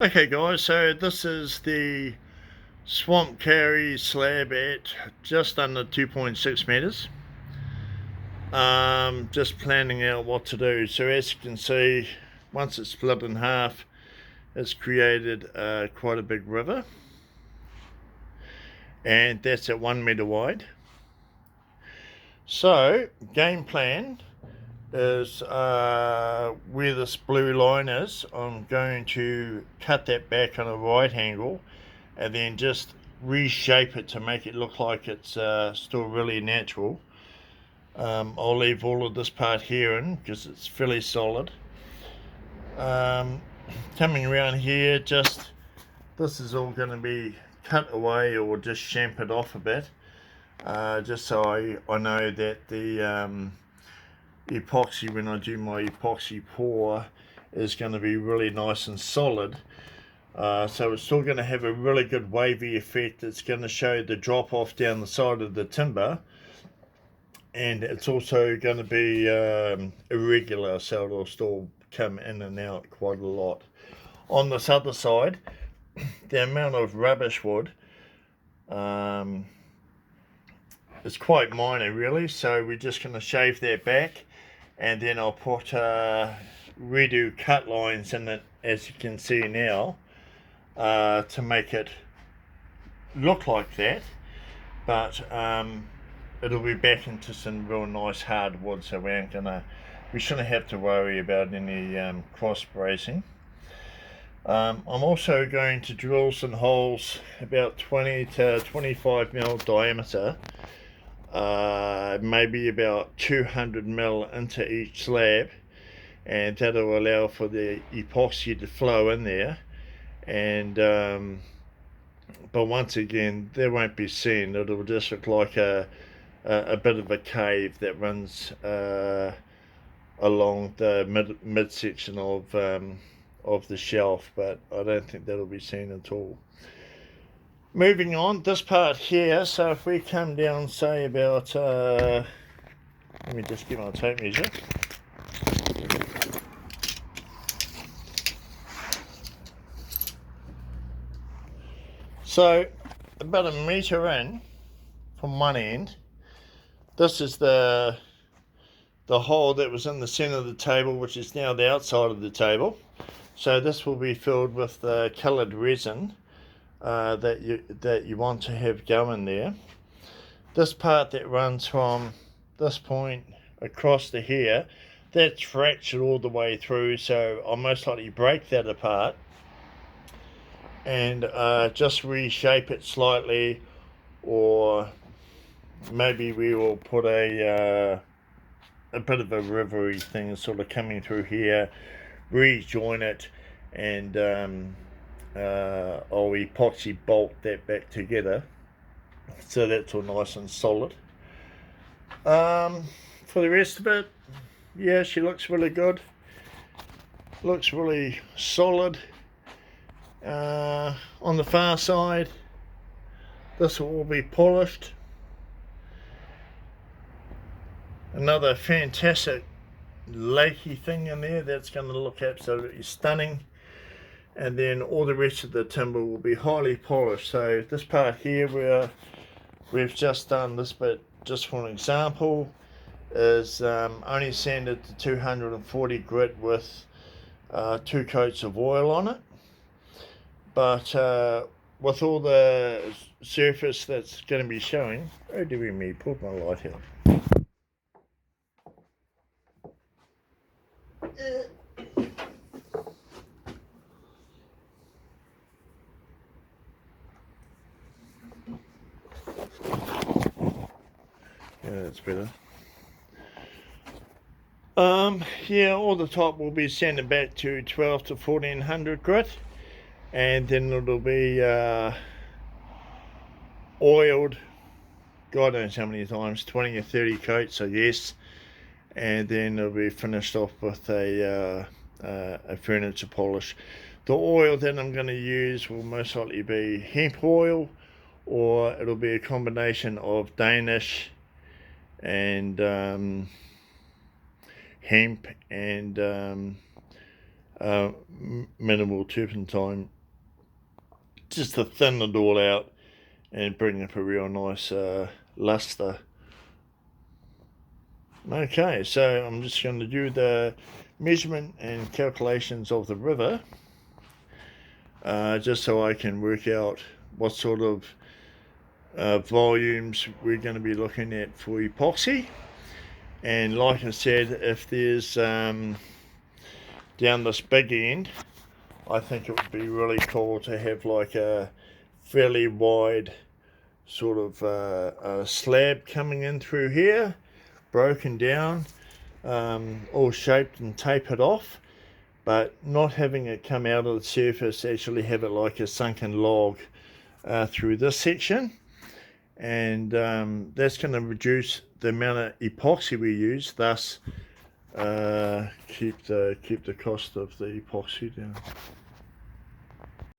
Okay guys, so this is the Swamp Kauri slab at just under 2.6 meters. Just planning out what to do. So as you can see, once it's split in half, it's created quite a big river, and that's at 1 meter wide. So game plan is where this blue line is, I'm going to cut that back on a right angle and then just reshape it to make it look like it's still really natural. I'll leave all of this part here in because it's fairly solid. Coming around here, just this is all going to be cut away or just chamfered off a bit, just so I know that the epoxy, when I do my epoxy pour, is going to be really nice and solid. So it's still going to have a really good wavy effect. It's going to show the drop off down the side of the timber, and it's also going to be irregular, so it'll still come in and out quite a lot. On this other side, the amount of rubbish wood is quite minor really, so we're just going to shave that back, and then I'll put redo cut lines in it, as you can see now, to make it look like that, but it'll be back into some real nice hardwood, so we shouldn't have to worry about any cross bracing. I'm also going to drill some holes about 20 to 25 mil diameter, maybe about 200 mil into each slab, and that'll allow for the epoxy to flow in there. And but once again, they won't be seen. It'll just look like a bit of a cave that runs along the midsection of the shelf, but I don't think that'll be seen at all. Moving on, this part here, so if we come down, say about let me just get my tape measure. So about a meter in from one end, this is the hole that was in the center of the table, which is now the outside of the table. So this will be filled with the colored resin that you want to have going there. This part that runs from this point across to here, that's fractured all the way through, so I'll most likely break that apart and just reshape it slightly, or maybe we will put a bit of a rivery thing sort of coming through here, rejoin it, and I'll epoxy bolt that back together so that's all nice and solid. For the rest of it, yeah, she looks really good, looks really solid. On the far side, this will all be polished. Another fantastic lakey thing in there that's going to look absolutely stunning, and then all the rest of the timber will be highly polished. So this part here where we've just done this bit, just for an example, is only sanded to 240 grit with 2 coats of oil on it, but with all the surface that's going to be showing, oh dear me, pulled my light out. Yeah, that's better. Yeah, all the top will be sanded back to 12 to 1400 grit, and then it'll be oiled, God knows how many times, 20 or 30 coats, I guess, and then it'll be finished off with a furniture polish. The oil that I'm going to use will most likely be hemp oil, or it'll be a combination of Danish and hemp and minimal turpentine, just to thin it all out and bring up a real nice luster. Okay, so I'm just going to do the measurement and calculations of the river, just so I can work out what sort of volumes we're going to be looking at for epoxy. And like I said, if there's down this big end, I think it would be really cool to have like a fairly wide sort of a slab coming in through here, broken down, all shaped and tapered off, but not having it come out of the surface, actually have it like a sunken log through this section. And that's going to reduce the amount of epoxy we use, thus keep the cost of the epoxy down.